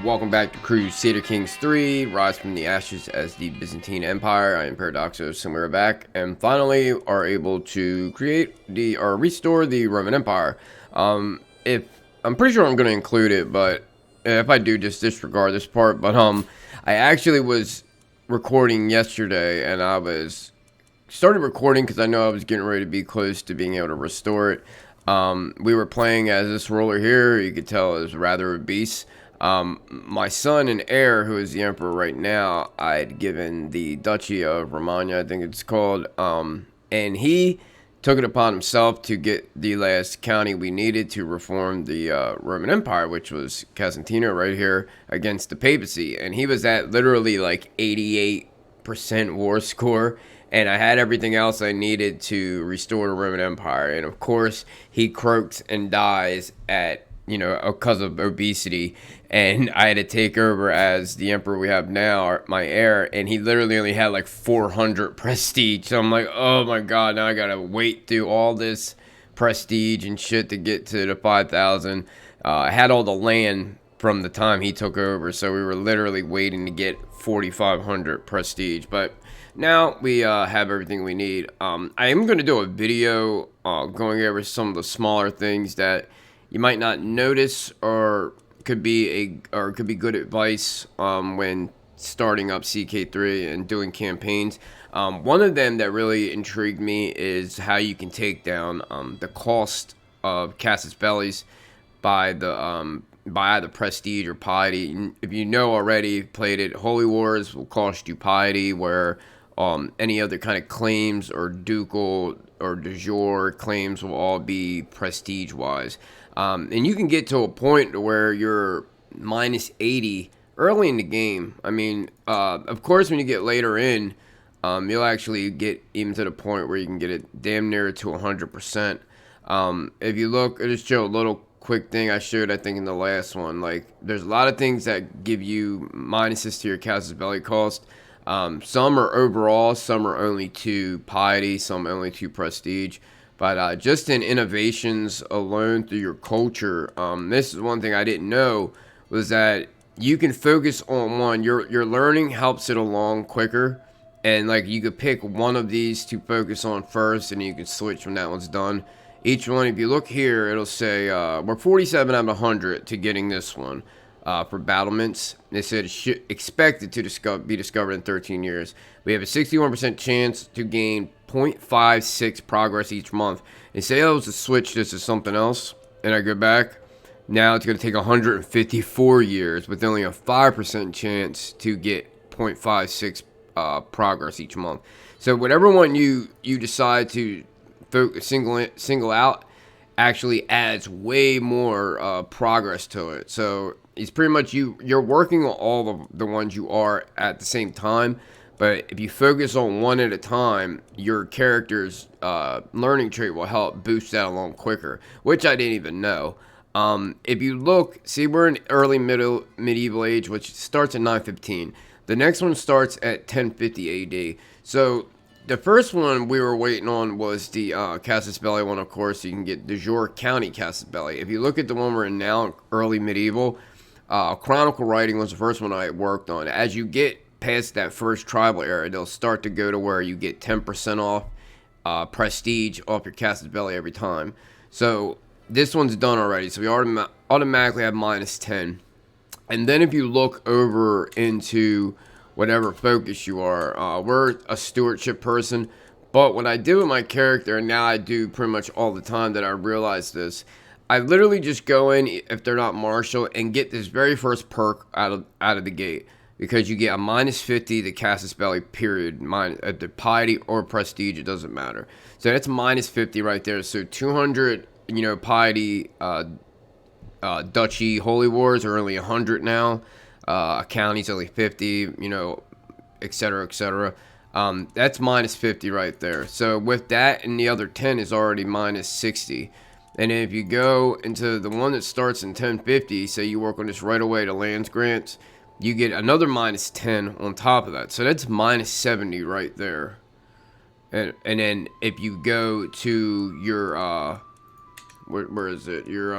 Welcome back to Crusader Kings 3, Rise from the Ashes as the Byzantine Empire. I am Paradoxos, and we're back, and finally are able to create or restore the Roman Empire. If I'm pretty sure I'm going to include it, but if I do, just disregard this part. But I actually was recording yesterday, and I started recording because I know I was getting ready to be close to being able to restore it. We were playing as this ruler here. You could tell is rather obese. My son and heir, who is the emperor right now, I had given the duchy of Romana, I think it's called, and he took it upon himself to get the last county we needed to reform the Roman Empire, which was Constantinople right here against the papacy, and he was at literally like 88% war score, and I had everything else I needed to restore the Roman Empire, and of course he croaks and dies at because of obesity, and I had to take over as the emperor we have now, my heir, and he literally only had like 400 prestige. So I'm like, oh my god, now I gotta wait through all this prestige and shit to get to the 5,000. I had all the land from the time he took over, so we were literally waiting to get 4,500 prestige. But now we have everything we need. I am going to do a video going over some of the smaller things that you might not notice, or could be good advice when starting up CK3 and doing campaigns. One of them that really intrigued me is how you can take down the cost of casus bellis by either prestige or piety. If you know already, played it, Holy Wars will cost you piety, where any other kind of claims or ducal or de jure claims will all be prestige wise. And you can get to a point where you're minus 80 early in the game. I mean, of course, when you get later in, you'll actually get even to the point where you can get it damn near to 100%. If you look, I'll just show a little quick thing I showed, I think, in the last one. Like, there's a lot of things that give you minuses to your casus belli cost. Some are overall, some are only to piety, some only to prestige. But just in innovations alone through your culture, this is one thing I didn't know, was that you can focus on one. Your learning helps it along quicker, and like you could pick one of these to focus on first, and you can switch when that one's done. Each one, if you look here, it'll say we're 47 out of 100 to getting this one for battlements. They said expected to be discovered in 13 years. We have a 61% chance to gain 0.56 progress each month. And say I was to switch this to something else, and I go back, now it's going to take 154 years with only a 5% chance to get 0.56 progress each month. So whatever one you decide to single out actually adds way more progress to it. So it's pretty much you're working on all of the ones you are at the same time. But if you focus on one at a time, your character's learning trait will help boost that along quicker, which I didn't even know. If you look, see, we're in early medieval age, which starts at 915. The next one starts at 1050 AD. So the first one we were waiting on was the casus belli one, of course. You can get de jure county casus belli. If you look at the one we're in now, early medieval, chronicle writing was the first one I worked on. As you get past that first tribal era, they'll start to go to where you get 10% off prestige off your casus belli every time. So this one's done already, so we automatically have minus 10. And then if you look over into whatever focus you are, we're a stewardship person, but what I do with my character, and now I do pretty much all the time that I realize this, I literally just go in, if they're not martial, and get this very first perk out of the gate. Because you get a minus 50 to casus belli, period. The piety or prestige, it doesn't matter. So that's minus 50 right there. So 200, piety, duchy, holy wars are only 100 now. A county's only 50, etc., etc. That's minus 50 right there. So with that, and the other 10 is already minus 60. And if you go into the one that starts in 1050, say you work on this right away to lands grants, you get another minus 10 on top of that. So that's minus 70 right there. And then if you go to your, where is it? Your,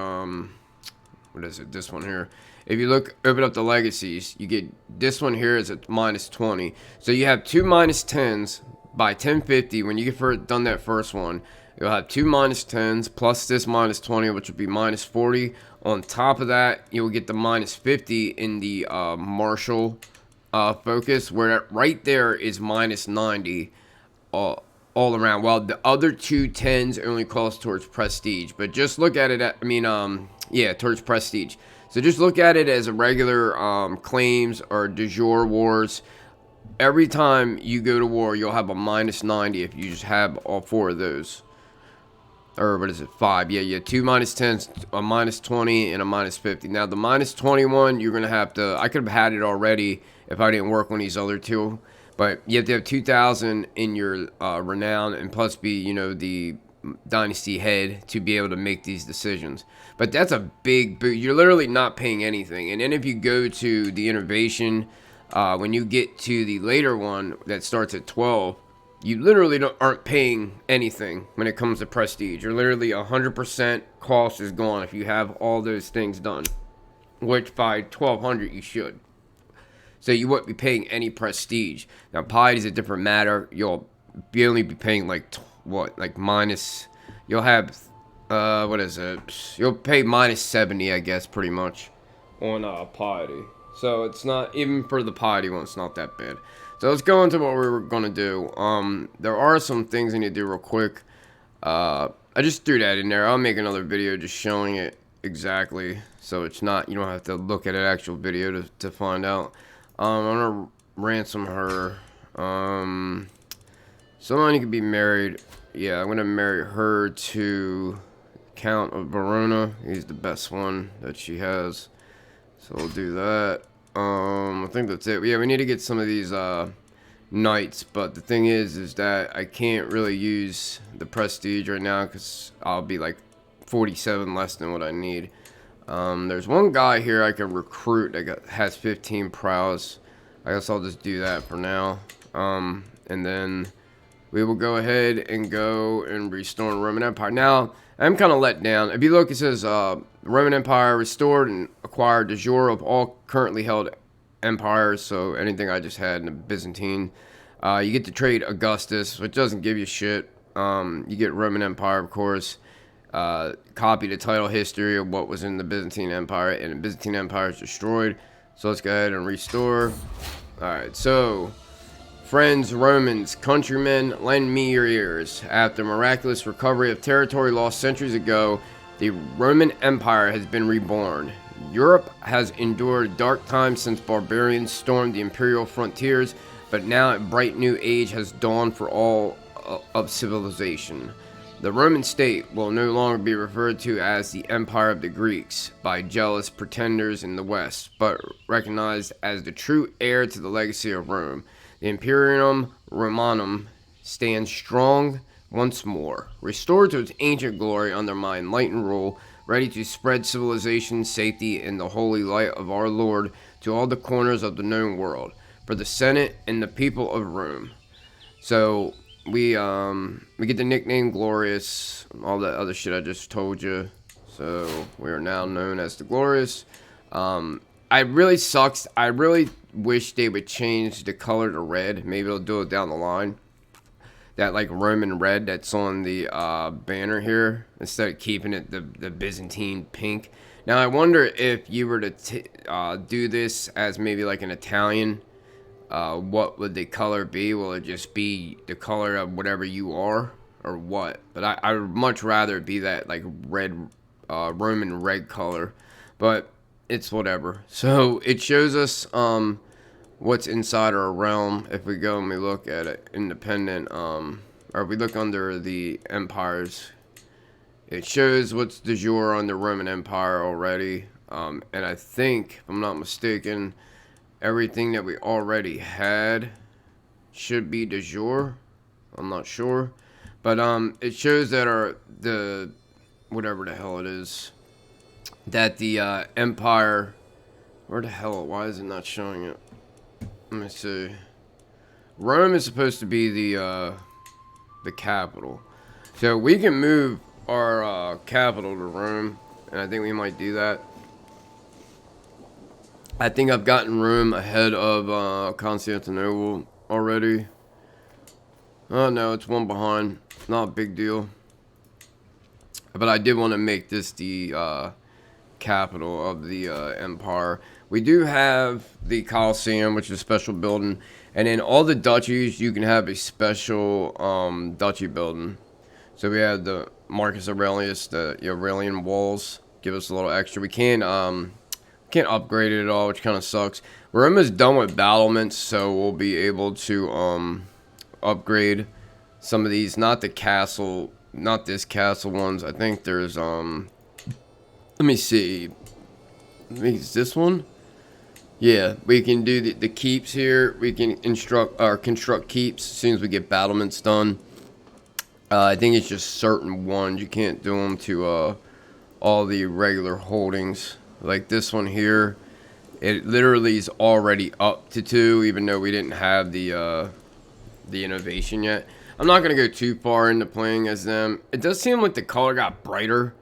what is it? This one here. if you open up the legacies, you get this one here is at minus 20. So you have two minus 10s by 1050. When you get done that first one, you'll have two minus 10s plus this minus 20, which would be minus 40. On top of that, you'll get the minus 50 in the martial focus, where right there is minus 90 all around. While the other two 10s only cost towards prestige. But just look at it yeah, towards prestige. So just look at it as a regular claims or de jure wars. Every time you go to war, you'll have a minus 90 if you just have all four of those. Or what is it? 5. Yeah, two minus 10s, a minus 20, and a minus 50. Now the minus 21, you're gonna have to. I could have had it already if I didn't work on these other two. But you have to have 2,000 in your renown, and plus be, you know, the dynasty head to be able to make these decisions. But that's a big boot. You're literally not paying anything. And then if you go to the innovation, when you get to the later one that starts at 12, you literally aren't paying anything when it comes to prestige. You're literally 100% cost is gone if you have all those things done, which by 1200 you should. So you won't be paying any prestige. Now piety is a different matter. You'll only be paying like minus. You'll have what is it? You'll pay minus 70, I guess, pretty much on piety. So it's not, even for the piety one, it's not that bad. So let's go into what we're gonna do. There are some things I need to do real quick. I just threw that in there. I'll make another video just showing it exactly, so it's not, you don't have to look at an actual video to find out. I'm gonna ransom her. Someone could be married. Yeah, I'm gonna marry her to Count of Verona. He's the best one that she has. So we'll do that. I think that's it. Yeah, we need to get some of these knights, but the thing is that I can't really use the prestige right now because I'll be like 47 less than what I need. There's one guy here I can recruit that has 15 prowess. I guess I'll just do that for now. And then we will go ahead and go and restore the Roman Empire. Now, I'm kind of let down. If you look, it says Roman Empire restored and acquired de jure of all currently held empires. So anything I just had in the Byzantine. You get to trade Augustus, which doesn't give you shit. You get Roman Empire, of course. Copy the title history of what was in the Byzantine Empire, and the Byzantine Empire is destroyed. So let's go ahead and restore. Alright, so friends, Romans, countrymen, lend me your ears. After miraculous recovery of territory lost centuries ago, the Roman Empire has been reborn. Europe has endured dark times since barbarians stormed the imperial frontiers, but now a bright new age has dawned for all of civilization. The Roman state will no longer be referred to as the Empire of the Greeks by jealous pretenders in the West, but recognized as the true heir to the legacy of Rome. The Imperium Romanum stands strong once more, restored to its ancient glory under my enlightened rule, ready to spread civilization, safety, and the holy light of our Lord to all the corners of the known world, for the Senate and the people of Rome. So we get the nickname Glorious, all that other shit I just told you. So we are now known as the Glorious. I really wish they would change the color to red. Maybe they'll do it down the line. That like Roman red that's on the banner here, instead of keeping it the Byzantine pink. Now I wonder if you were to do this as maybe like an Italian, what would the color be? Will it just be the color of whatever you are, or what? But I would much rather it be that like red, Roman red color. But it's whatever. So it shows us what's inside our realm. If we go and we look at it independent, or if we look under the empires, it shows what's de jure on the Roman Empire already. And I think, if I'm not mistaken, everything that we already had should be de jure. I'm not sure, but it shows that the whatever the hell it is, that the empire, where the hell, why is it not showing it? Let me see. Rome is supposed to be the capital, so we can move our capital to Rome, and I think we might do that. I think I've gotten Rome ahead of Constantinople already. Oh no, it's one behind. Not a big deal. But I did want to make this the capital of the empire. We do have the Colosseum, which is a special building. And in all the duchies, you can have a special duchy building. So we have the Marcus Aurelius, the Aurelian walls. Give us a little extra. We can't upgrade it at all, which kind of sucks. We're almost done with battlements, so we'll be able to upgrade some of these. Not the castle, not this castle ones. I think there's let me see. I think it's this one. Yeah, we can do the keeps here. We can construct keeps as soon as we get battlements done. I think it's just certain ones. You can't do them to all the regular holdings. Like this one here, it literally is already up to 2, even though we didn't have the innovation yet. I'm not gonna go too far into playing as them. It does seem like the color got brighter,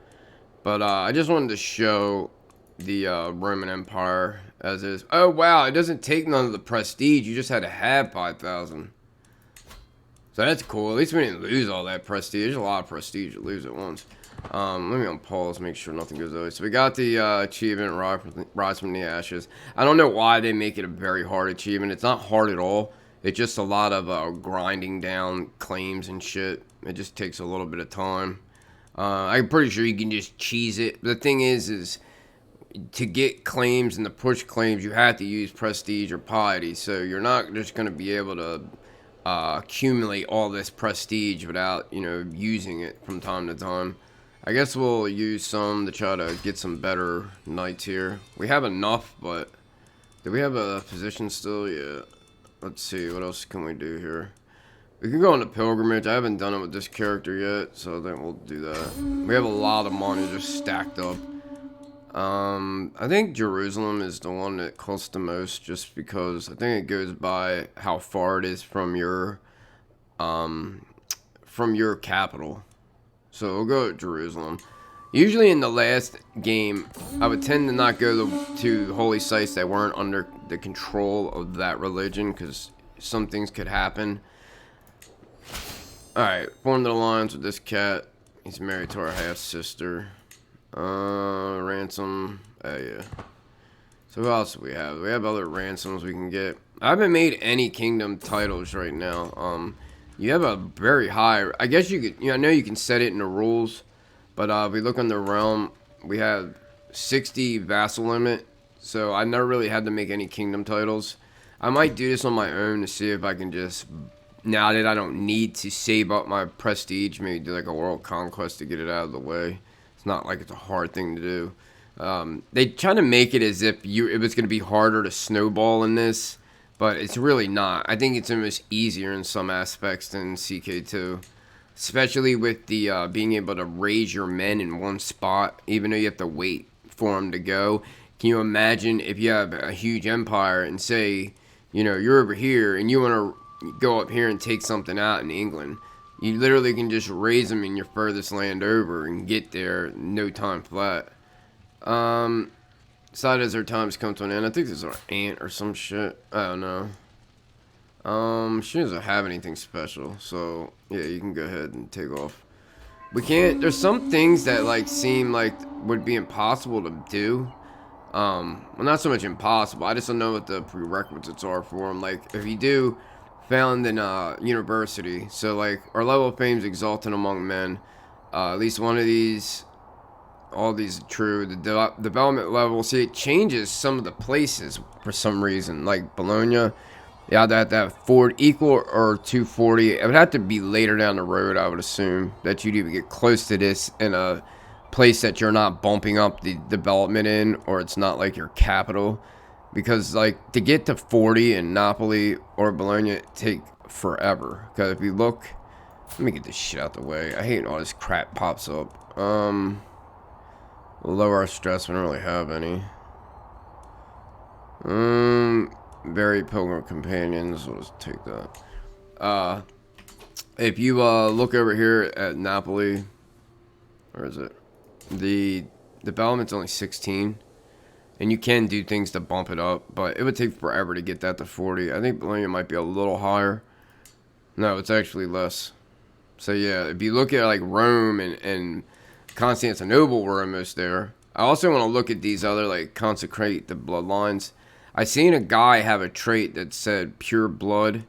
but I just wanted to show the Roman Empire as is. Oh wow, it doesn't take none of the prestige. You just had to have 5,000. So that's cool. At least we didn't lose all that prestige. There's a lot of prestige to lose at once. Let me unpause, make sure nothing goes away. So we got the achievement, Rise from the Ashes. I don't know why they make it a very hard achievement. It's not hard at all. It's just a lot of grinding down claims and shit. It just takes a little bit of time. I'm pretty sure you can just cheese it. The thing is to get claims and to push claims, you have to use prestige or piety. So you're not just going to be able to accumulate all this prestige without, using it from time to time. I guess we'll use some to try to get some better knights here. We have enough, but do we have a position still? Yeah. Let's see, what else can we do here? We can go on a pilgrimage. I haven't done it with this character yet, so then we'll do that. We have a lot of money just stacked up. I think Jerusalem is the one that costs the most, just because I think it goes by how far it is from your capital. So we'll go to Jerusalem. Usually in the last game, I would tend to not go to holy sites that weren't under the control of that religion, because some things could happen. Alright, formed an alliance with this cat. He's married to our half-sister. Ransom. Yeah. So who else do we have? We have other ransoms we can get. I haven't made any kingdom titles right now. You have a very high... I guess you could... I know you can set it in the rules. But if we look on the realm, we have 60 vassal limit. So I never really had to make any kingdom titles. I might do this on my own to see if I can just... Now that I don't need to save up my prestige, maybe do like a world conquest to get it out of the way. It's not like it's a hard thing to do. They try to make it as if it was going to be harder to snowball in this. But it's really not. I think it's almost easier in some aspects than CK2. Especially with the being able to raise your men in one spot, even though you have to wait for them to go. Can you imagine if you have a huge empire and say, you're over here and you want to go up here and take something out in England? You literally can just raise them in your furthest land over and get there in no time flat. Sad as our times come to an end. I think this is our aunt or some shit. I don't know. She doesn't have anything special, so yeah, you can go ahead and take off. We can't. There's some things that seem like would be impossible to do. Well, not so much impossible. I just don't know what the prerequisites are for them. Like if you do found in university, so our level of fame is exalted among men. At least one of these. All these are true. The development level. See, it changes some of the places for some reason. Like Bologna. Yeah, that Ford equal or 240. It would have to be later down the road, I would assume, that you'd even get close to this in a place that you're not bumping up the development in, or it's not like your capital. Because, to get to 40 in Napoli or Bologna, it take forever. Because if you look... Let me get this shit out the way. I hate all this crap pops up. We'll lower our stress. We don't really have any. Very pilgrim companions. We'll just take that. If you look over here at Napoli, where is it? The development's only 16. And you can do things to bump it up, but it would take forever to get that to 40. I think Bologna might be a little higher. No, it's actually less. So yeah, if you look at like Rome and Constantinople were almost there. I also want to look at these other like consecrate the bloodlines. I seen a guy have a trait that said pure blood,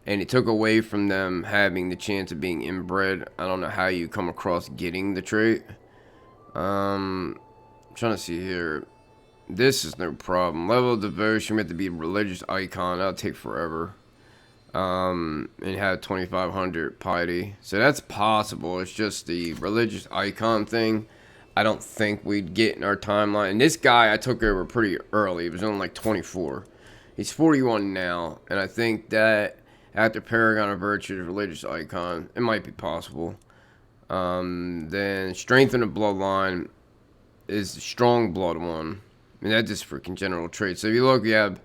and it took away from them having the chance of being inbred. I don't know how you come across getting the trait. I'm trying to see here. This is no problem. Level of devotion, we have to be a religious icon. That'll take forever. And have 2,500 piety. So that's possible. It's just the religious icon thing. I don't think we'd get in our timeline. And this guy I took over pretty early. He was only like 24. He's 41 now. And I think that after Paragon of Virtue, religious icon, it might be possible. Then strengthen the bloodline is the strong blood one. I mean, that's just for congenital traits. So if you look, you have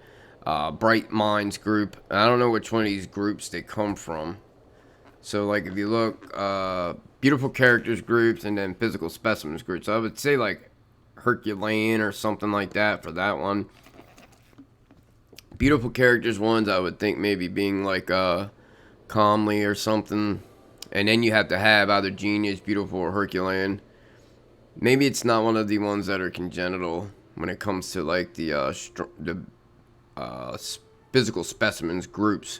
Bright Minds group. I don't know which one of these groups they come from. So like if you look, beautiful characters groups and then physical specimens groups. So I would say like Herculean or something like that for that one. Beautiful characters ones I would think maybe being like Calmly or something. And then you have to have either Genius, Beautiful, or Herculean. Maybe it's not one of the ones that are congenital when it comes to like the physical specimens groups.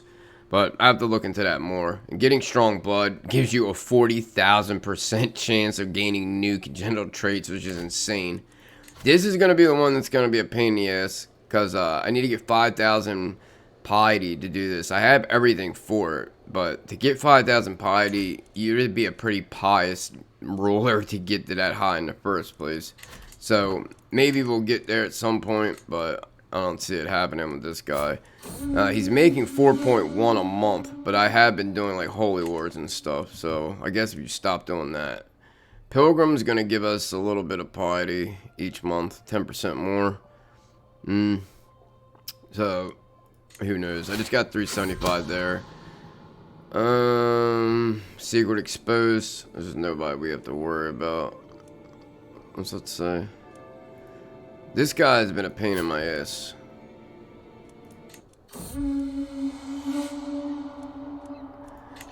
But I have to look into that more. And getting strong blood gives you a 40,000% chance of gaining new congenital traits, which is insane. This is going to be the one that's going to be a pain in the ass, because I need to get 5,000 piety to do this. I have everything for it, but to get 5,000 piety, you'd be a pretty pious ruler to get to that high in the first place. So maybe we'll get there at some point, but I don't see it happening with this guy. He's making 4.1 a month, but I have been doing like holy wars and stuff, so I guess if you stop doing that. Pilgrim's going to give us a little bit of piety each month, 10% more. So, who knows? I just got 375 there. Secret exposed. There's nobody we have to worry about. What's that say? This guy's been a pain in my ass.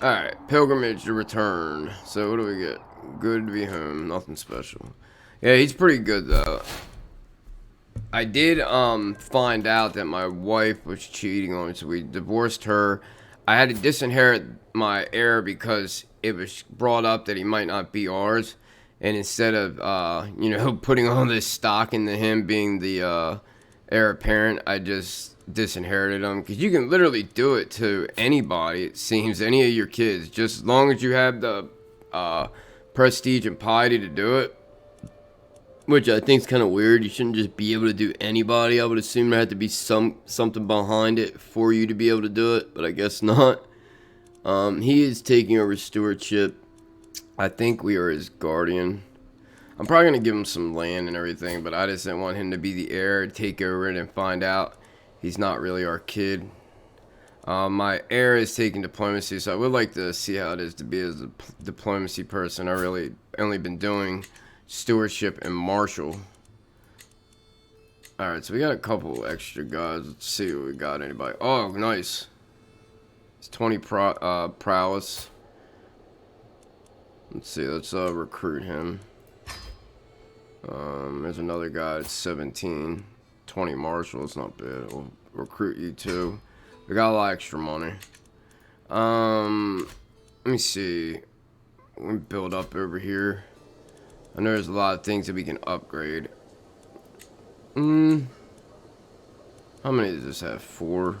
Alright, pilgrimage to return. So what do we get? Good to be home. Nothing special. Yeah, he's pretty good though. I did find out that my wife was cheating on me, so we divorced her. I had to disinherit my heir because it was brought up that he might not be ours. And instead of, putting all this stock into him being the heir apparent, I just disinherited him. Because you can literally do it to anybody, it seems, any of your kids. Just as long as you have the prestige and piety to do it. Which I think is kind of weird. You shouldn't just be able to do anybody. I would assume there had to be something behind it for you to be able to do it. But I guess not. He is taking over stewardship. I think we are his guardian. I'm probably going to give him some land and everything, but I just didn't want him to be the heir, take over it, and find out he's not really our kid. My heir is taking diplomacy, so I would like to see how it is to be as a diplomacy person. I really only been doing stewardship and marshal. Alright, so we got a couple extra guys. Let's see what we got. Anybody? Oh, nice. It's 20 prowess. Let's see, let's recruit him. There's another guy at 17. 20 marshal, it's not bad. We'll recruit you too. We got a lot of extra money. Let me see. Let me build up over here. I know there's a lot of things that we can upgrade. How many does this have? 4.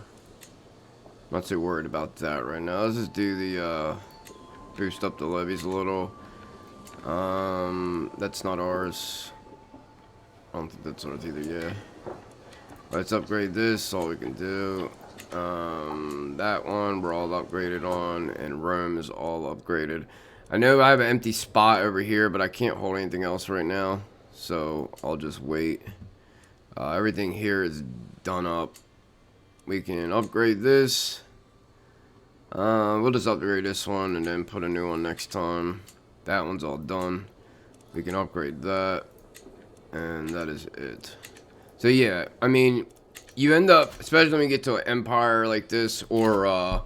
Not too worried about that right now. Let's just do the boost up the levies a little. That's not ours. I don't think that's ours either, yeah. Let's upgrade this, all we can do. That one we're all upgraded on, and Rome is all upgraded. I know I have an empty spot over here, but I can't hold anything else right now, so I'll just wait. Everything here is done up. We can upgrade this. We'll just upgrade this one and then put a new one next time. That one's all done. We can upgrade that, and that is it. So yeah, I mean, you end up, especially when you get to an empire like this, or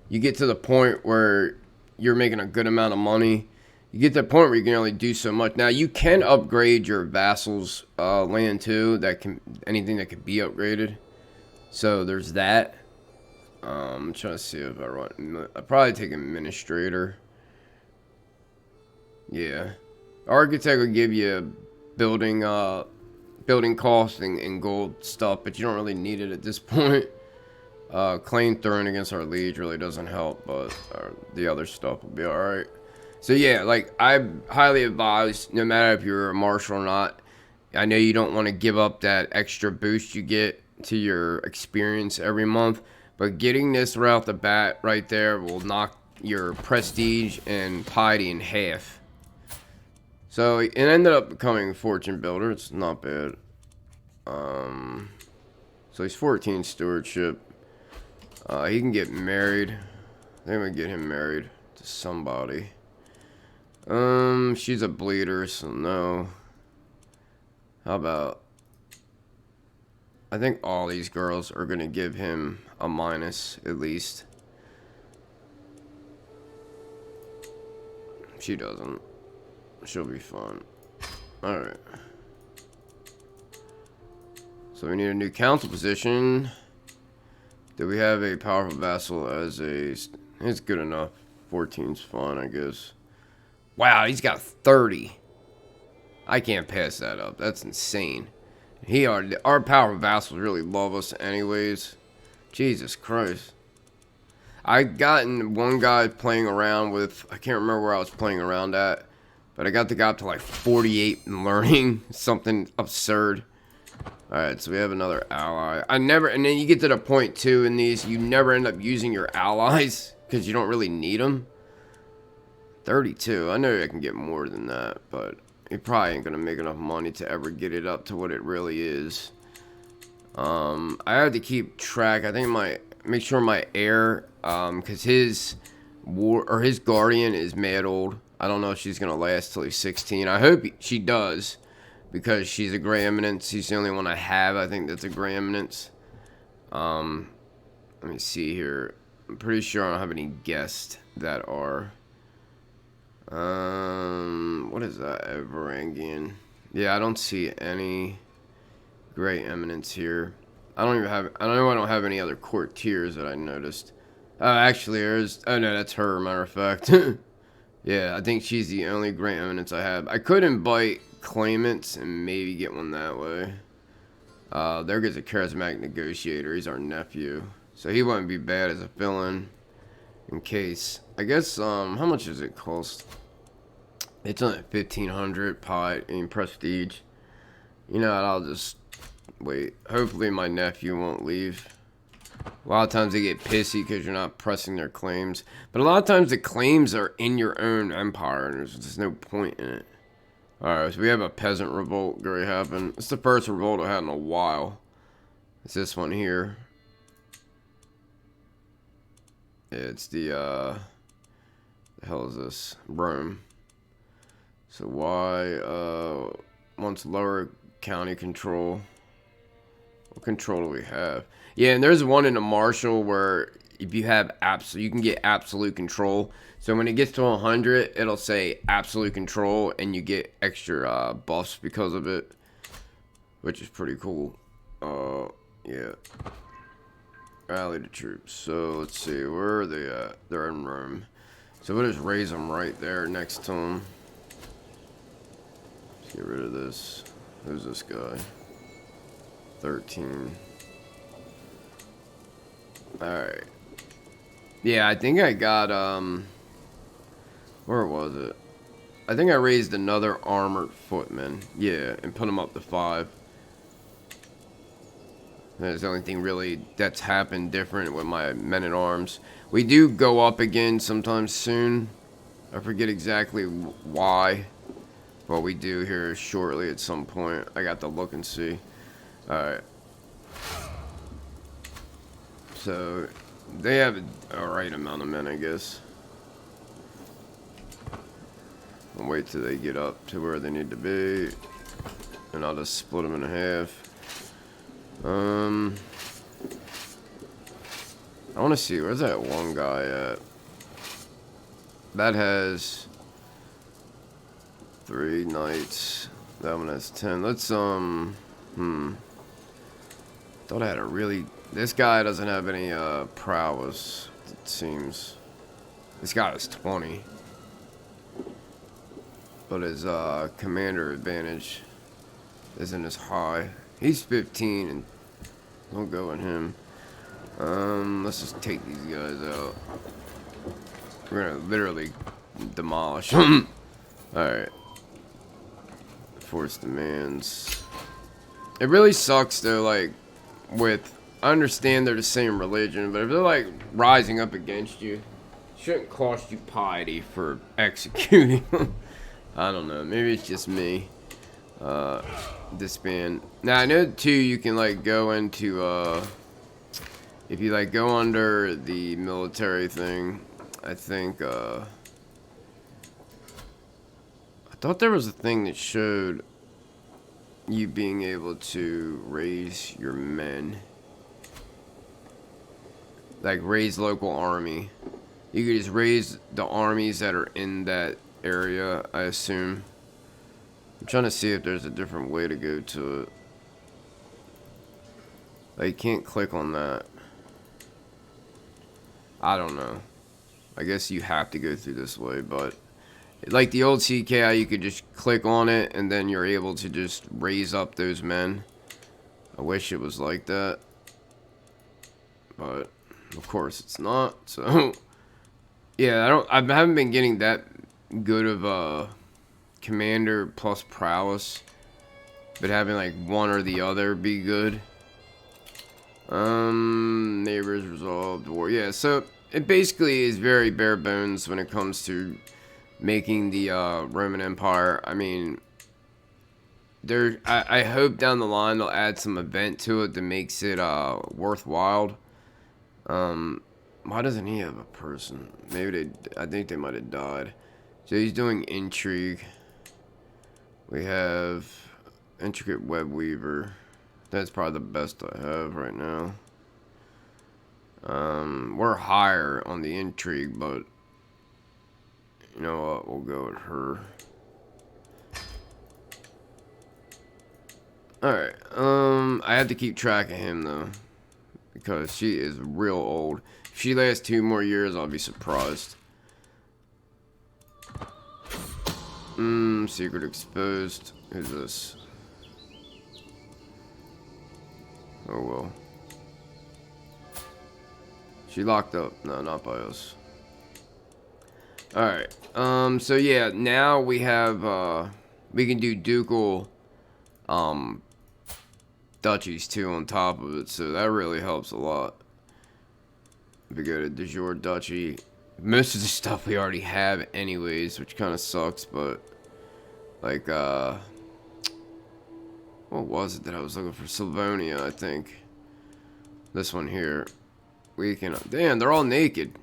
you get to the point where you're making a good amount of money. You get to the point where you can only do so much. Now you can upgrade your vassals' land too. Anything that can be upgraded. So there's that. I'm trying to see if I run. I'd probably take administrator. Yeah, architect will give you building costs and gold stuff, but you don't really need it at this point. Claim throne against our liege really doesn't help, but the other stuff will be all right. So yeah, like I highly advise, no matter if you're a marshal or not. I know you don't want to give up that extra boost you get to your experience every month. But getting this right off the bat right there will knock your prestige and piety in half. So it ended up becoming a fortune builder. It's not bad. So he's 14 stewardship. He can get married. I think we get him married to somebody. She's a bleeder, so no. How about... I think all these girls are going to give him a minus, at least. She doesn't. She'll be fine. Alright. So we need a new council position. Do we have a powerful vassal as a... It's good enough. 14's fine, I guess. Wow, he's got 30. I can't pass that up. That's insane. Our powerful vassals really love us anyways. Jesus Christ. I gotten one guy playing around with... I can't remember where I was playing around at. But I got the guy up to like 48 in learning. Something absurd. Alright, so we have another ally. And then you get to the point too in these, you never end up using your allies. Because you don't really need them. 32. I know I can get more than that. But you probably ain't going to make enough money to ever get it up to what it really is. I have to keep track. I think make sure my heir, because his guardian is mad old. I don't know if she's gonna last till he's 16. I hope she does, because she's a Grey Eminence. He's the only one I have. I think that's a Grey Eminence. Let me see here. I'm pretty sure I don't have any guests that are. What is that? Varangian. Yeah, I don't see any Grey Eminence here. I know I don't have any other courtiers that I noticed. Actually, there's... Oh, no, that's her, matter of fact. Yeah, I think she's the only Grey Eminence I have. I could invite claimants and maybe get one that way. There goes a charismatic negotiator. He's our nephew. So he wouldn't be bad as a fill-in in case. I guess, how much does it cost? It's only 1,500 pot in prestige. You know what, I'll just... Wait, hopefully my nephew won't leave. A lot of times they get pissy because you're not pressing their claims. But a lot of times the claims are in your own empire and there's just no point in it. Alright, so we have a peasant revolt going to happen. It's the first revolt I had in a while. It's this one here. It's the hell is this? Rome. So why, wants lower county control. What control do we have? Yeah, and there's one in the Marshal where if you have you can get absolute control. So when it gets to 100, it'll say absolute control, and you get extra buffs because of it, which is pretty cool. Yeah. Rally the troops. So let's see, where are they at? They're in Rome. So we'll just raise them right there next to them. Let's get rid of this. Who's this guy? 13. Alright. Yeah, I think I got, where was it? I think I raised another armored footman. Yeah, and put him up to 5. That's the only thing really that's happened different with my men-at-arms. We do go up again sometime soon. I forget exactly why. But we do here shortly at some point. I got to look and see. Alright. So, they have a right amount of men, I guess. I'll wait till they get up to where they need to be. And I'll just split them in half. I want to see, where's that one guy at? That has 3 knights. That one has 10. Let's, thought I had a really... This guy doesn't have any, prowess, it seems. This guy has 20. But his, commander advantage isn't as high. He's 15, and don't go on him. Let's just take these guys out. We're gonna literally demolish them. Alright. Force demands. It really sucks though, like, with... I understand they're the same religion, but if they're, like, rising up against you, it shouldn't cost you piety for executing them. I don't know. Maybe it's just me. Disband. Now, I know, too, you can, like, go into, if you, like, go under the military thing, I think, I thought there was a thing that showed you being able to raise your men. Like, raise local army. You could just raise the armies that are in that area, I assume. I'm trying to see if there's a different way to go to it. Like, you can't click on that. I don't know. I guess you have to go through this way, but... Like the old CKI, you could just click on it, and then you're able to just raise up those men. I wish it was like that. But, of course, it's not, so... Yeah, I haven't been getting that good of a commander plus prowess, but having like one or the other be good. Neighbors resolved war. Yeah, so it basically is very bare bones when it comes to making the Roman Empire. I mean, I hope down the line they'll add some event to it that makes it worthwhile. Why doesn't he have a person? Maybe I think they might have died. So he's doing intrigue. We have intricate web weaver. That's probably the best I have right now. We're higher on the intrigue, but you know what? We'll go with her. Alright, I have to keep track of him though, because she is real old. If she lasts 2 more years, I'll be surprised. Secret exposed. Who's this? Oh well. She locked up. No, not by us. Alright. So yeah, now we have, we can do ducal, duchies too on top of it, so that really helps a lot. If we go to de jure duchy, most of the stuff we already have anyways, which kind of sucks, but like, what was it that I was looking for? Sylvonia, I think. This one here. We can, damn, they're all naked.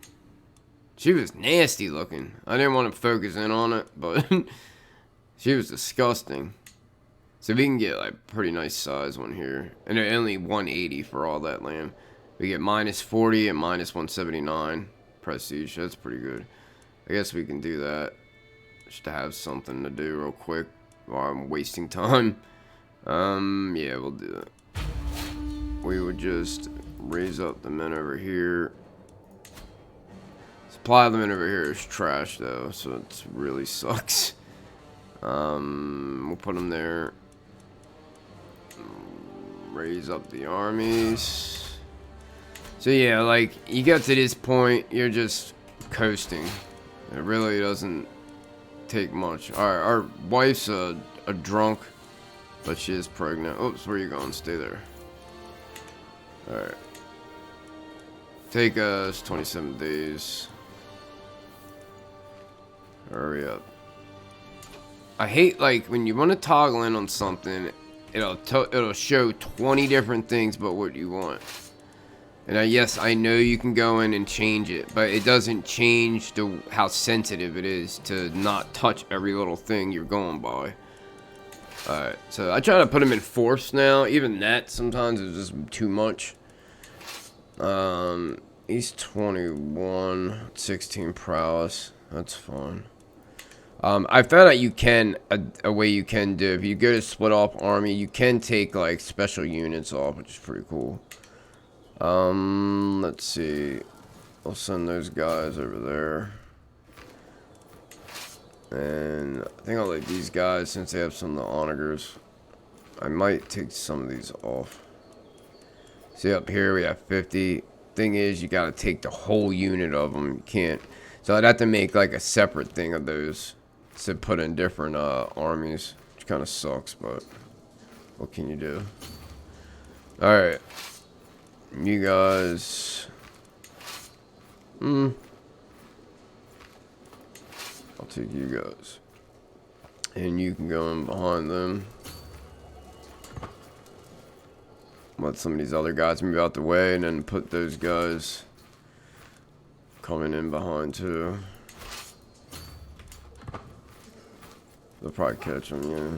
She was nasty looking. I didn't want to focus in on it, but she was disgusting. So we can get like pretty nice size one here. And they're only 180 for all that land. We get -40 and -179 prestige. That's pretty good. I guess we can do that. Just to have something to do real quick while I'm wasting time. Yeah, we'll do that. We would just raise up the men over here. Supply of the men over here is trash though, so it really sucks. We'll put them there. Raise up the armies. So yeah, like, you get to this point, you're just coasting. It really doesn't take much. Our wife's a drunk, but she is pregnant. Oops, where are you going? Stay there. Alright. Take us 27 days. Hurry up. I hate, like, when you want to toggle in on something, it'll show 20 different things but what you want. And yes, I know you can go in and change it, but it doesn't change how sensitive it is to not touch every little thing you're going by. Alright, so I try to put him in force now. Even that sometimes is just too much. He's 21, 16 prowess. That's fine. I found out you can, a way you can do, if you go to split off army, you can take like special units off, which is pretty cool. Let's see. I'll send those guys over there. And I think I'll let these guys, since they have some of the onagers. I might take some of these off. See up here we have 50. Thing is, you gotta take the whole unit of them. You can't. So I'd have to make like a separate thing of those to put in different armies, which kind of sucks, but what can you do? Alright. You guys. I'll take you guys. And you can go in behind them. Let some of these other guys move out the way, and then put those guys coming in behind too. They'll probably catch them, yeah.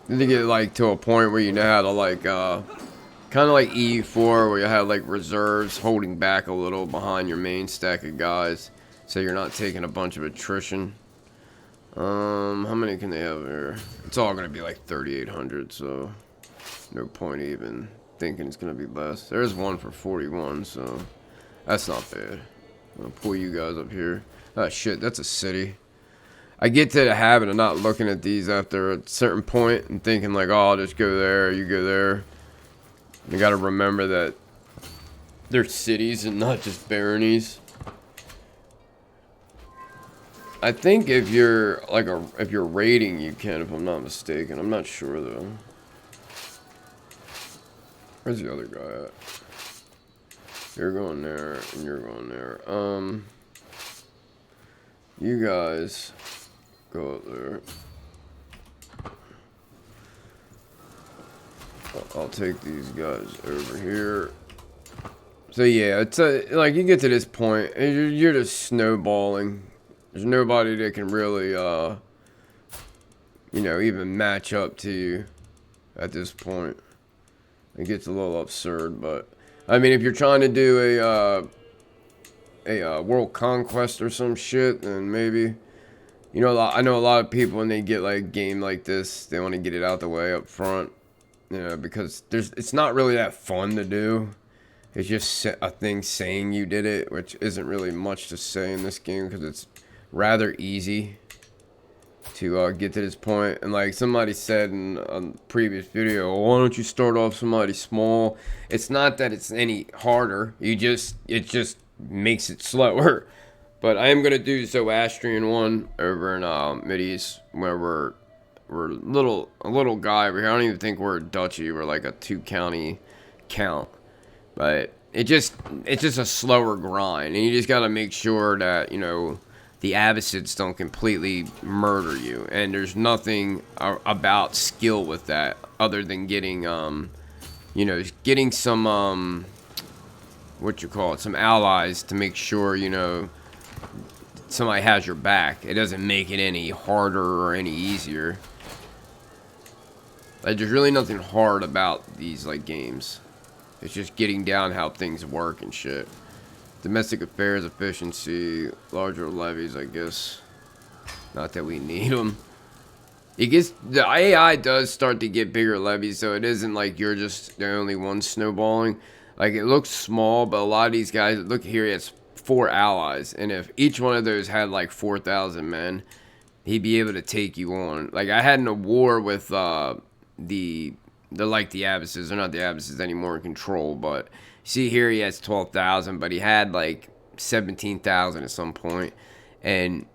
Then you get like to a point where you know how to like kind of like E4, where you have like reserves holding back a little behind your main stack of guys, so you're not taking a bunch of attrition. How many can they have here? It's all gonna be like 3,800, so no point even thinking it's gonna be less. There's one for 41, so that's not bad. I'm gonna pull you guys up here. Oh shit, that's a city. I get to the habit of not looking at these after a certain point and thinking like, oh, I'll just go there, you go there. You gotta remember that they're cities and not just baronies. I think if you're like if you're raiding, you can, if I'm not mistaken. I'm not sure though. Where's the other guy at? You're going there and you're going there. You guys go up there. I'll take these guys over here. So yeah, it's like you get to this point, and you're just snowballing. There's nobody that can really, you know, even match up to you at this point. It gets a little absurd, but I mean, if you're trying to do a world conquest or some shit, then maybe, you know, I know a lot of people when they get like a game like this, they want to get it out the way up front, you know, because it's not really that fun to do. It's just a thing saying you did it, which isn't really much to say in this game because it's rather easy to get to this point. And like somebody said in a previous video, why don't you start off somebody small? It's not that it's any harder, it just makes it slower. But I am gonna do Zoroastrian one over in Mideast, where we're a little guy over here. I don't even think we're a duchy, we're like a 2-county count. But it's just a slower grind, and you just gotta make sure that, you know, the Abbasids don't completely murder you, and there's nothing about skill with that other than getting, you know, getting some, some allies to make sure, you know, somebody has your back. It doesn't make it any harder or any easier. Like, there's really nothing hard about these, like, games. It's just getting down how things work and shit. Domestic affairs efficiency, larger levies, I guess. Not that we need them. It gets, the AI does start to get bigger levies, so it isn't like you're just the only one snowballing. Like, it looks small, but a lot of these guys, look here, he has 4 allies, and if each one of those had like 4,000 men, he'd be able to take you on. Like, I had in a war with the Abbasids. They're not the Abbasids anymore in control, but see here he has 12,000, but he had like 17,000 at some point. And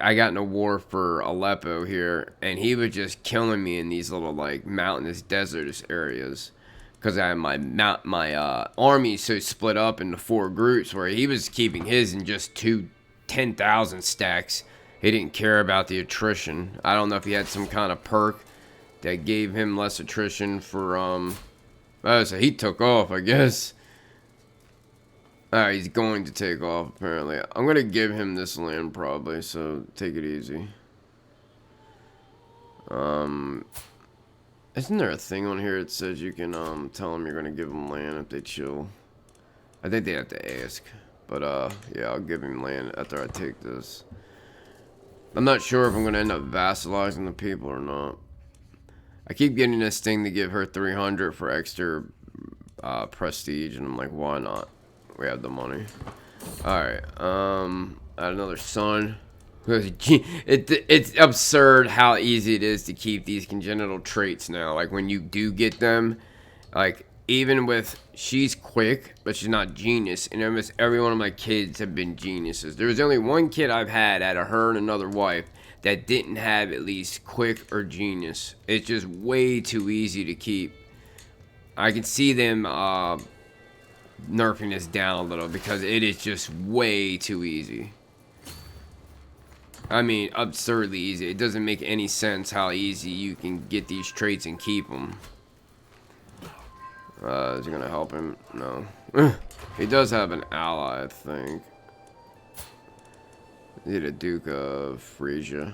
I got in a war for Aleppo here, and he was just killing me in these little like mountainous, desertous areas, because I had my army so split up into 4 groups, where he was keeping his in just 10,000 stacks. He didn't care about the attrition. I don't know if he had some kind of perk that gave him less attrition for, oh, so he took off, I guess. Alright, he's going to take off, apparently. I'm going to give him this land, probably, so take it easy. Isn't there a thing on here that says you can, tell them you're going to give them land if they chill? I think they have to ask. But, yeah, I'll give him land after I take this. I'm not sure if I'm going to end up vassalizing the people or not. I keep getting this thing to give her 300 for extra, prestige, and I'm like, why not? We have the money. Alright, add another son. It's absurd how easy it is to keep these congenital traits now. Like, when you do get them, like, even with, she's quick, but she's not genius, and almost every one of my kids have been geniuses. There was only one kid I've had out of her and another wife that didn't have at least quick or genius. It's just way too easy to keep. I can see them, nerfing this down a little because it is just way too easy. I mean, absurdly easy. It doesn't make any sense how easy you can get these traits and keep them. Is it gonna help him? No. He does have an ally, I think. He's a Duke of Frisia.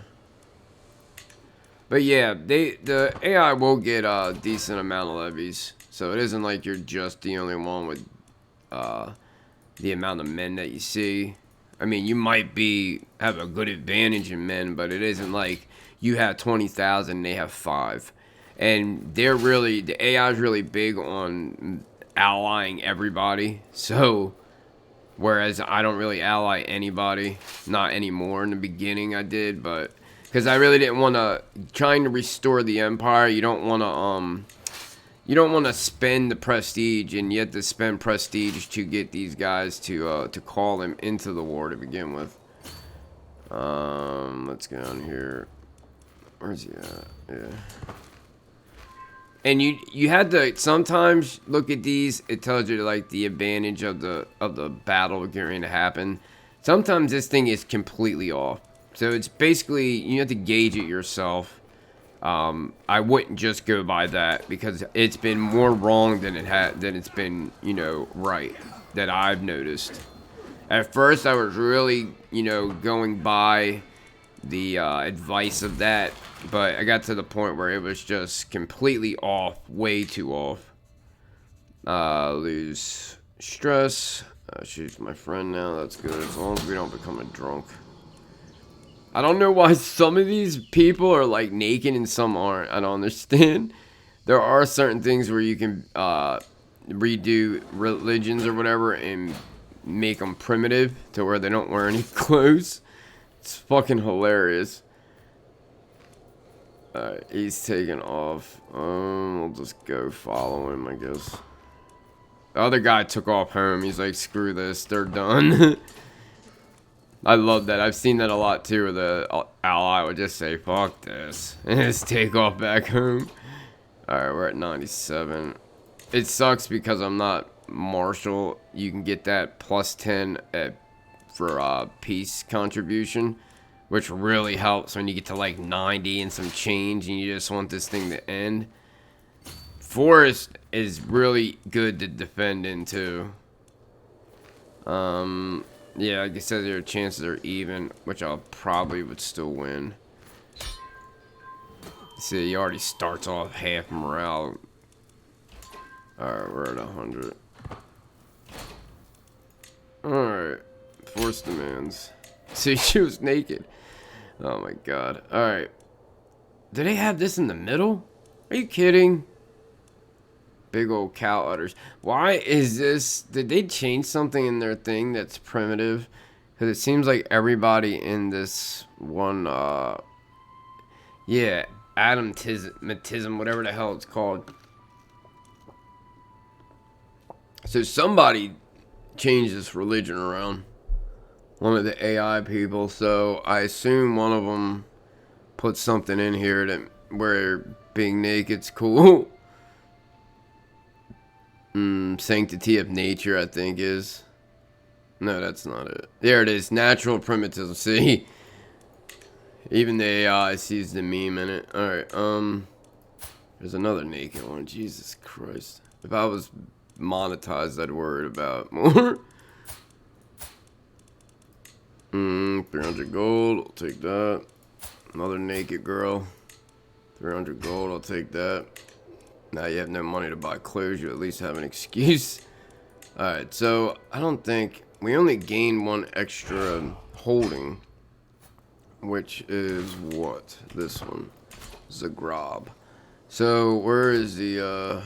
But yeah, the AI will get a decent amount of levies. So it isn't like you're just the only one with the amount of men that you see. I mean, you might have a good advantage in men, but it isn't like you have 20,000 and they have 5. And the AI is really big on allying everybody. So, whereas I don't really ally anybody, not anymore. In the beginning I did, but because I really didn't want to, trying to restore the empire, you don't want to spend the prestige, and you have to spend prestige to get these guys to call them into the war to begin with. Let's go down here. Where's he at? Yeah. And you had to sometimes look at these. It tells you like the advantage of the battle getting to happen. Sometimes this thing is completely off. So it's basically you have to gauge it yourself. I wouldn't just go by that because it's been more wrong than it's been, right, that I've noticed. At first I was really, going by the advice of that, but I got to the point where it was just completely off, way too off. Lose stress. She's my friend now, that's good, as long as we don't become a drunk. I don't know why some of these people are like naked and some aren't. I don't understand. There are certain things where you can redo religions or whatever and make them primitive to where they don't wear any clothes. It's fucking hilarious. Alright, he's taking off. We'll just go follow him, I guess. The other guy took off home. He's like, screw this, they're done. I love that. I've seen that a lot too, where the ally would just say, fuck this, and just take off back home. Alright, we're at 97. It sucks because I'm not martial. You can get that plus 10 for peace contribution, which really helps when you get to like 90 and some change and you just want this thing to end. Forest is really good to defend in too. Yeah, like I said, their chances are even, which I probably would still win. See, he already starts off half morale. Alright, we're at 100. Alright, force demands. See, she was naked. Oh my god. Alright. Do they have this in the middle? Are you kidding? Big old cow udders. Why is this? Did they change something in their thing that's primitive? Because it seems like everybody in this one, yeah, atomism, whatever the hell it's called. So somebody changed this religion around. One of the AI people. So I assume one of them put something in here that where being naked's cool. Sanctity of nature, I think, is. No, that's not it. There it is. Natural primitivism. See? Even the AI sees the meme in it. Alright, there's another naked one. Jesus Christ. If I was monetized, I'd worry about more. 300 gold, I'll take that. Another naked girl. 300 gold, I'll take that. Now you have no money to buy clothes, you at least have an excuse. Alright, so I don't think... We only gain one extra holding. Which is what? This one. Zagreb. So, where is the,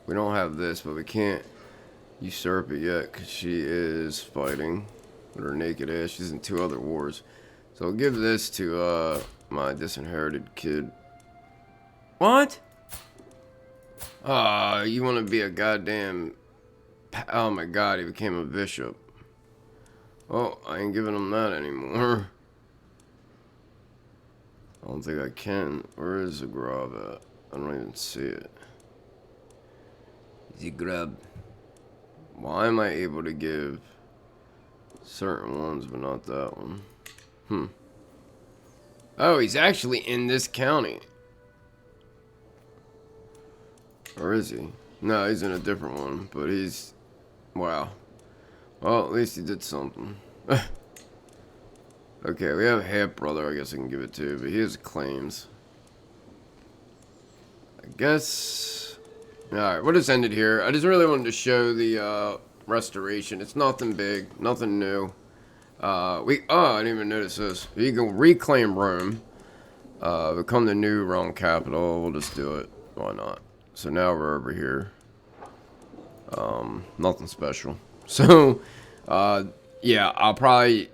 we don't have this, but we can't usurp it yet, because she is fighting with her naked ass. She's in 2 other wars. So, I'll give this to, my disinherited kid. What? Ah, you want to be a goddamn... Oh my god, he became a bishop. Oh, I ain't giving him that anymore. I don't think I can. Where is Zagreb at? I don't even see it. Zagreb. Why am I able to give certain ones but not that one? Oh, he's actually in this county. Or is he? No, he's in a different one, but he's... Wow. Well, at least he did something. Okay, we have a half-brother I guess I can give it to, but he has claims. I guess... Alright, we'll just end it here. I just really wanted to show the restoration. It's nothing big, nothing new. Oh, I didn't even notice this. You can reclaim Rome. Become the new Rome capital. We'll just do it. Why not? So now we're over here. Nothing special. So, yeah, I'll probably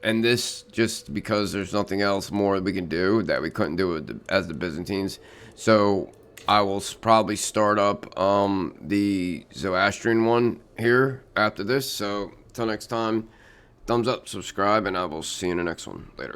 end this just because there's nothing else more we can do that we couldn't do as the Byzantines. So, I will probably start up the Zoroastrian one here after this. So, until next time, thumbs up, subscribe, and I will see you in the next one. Later.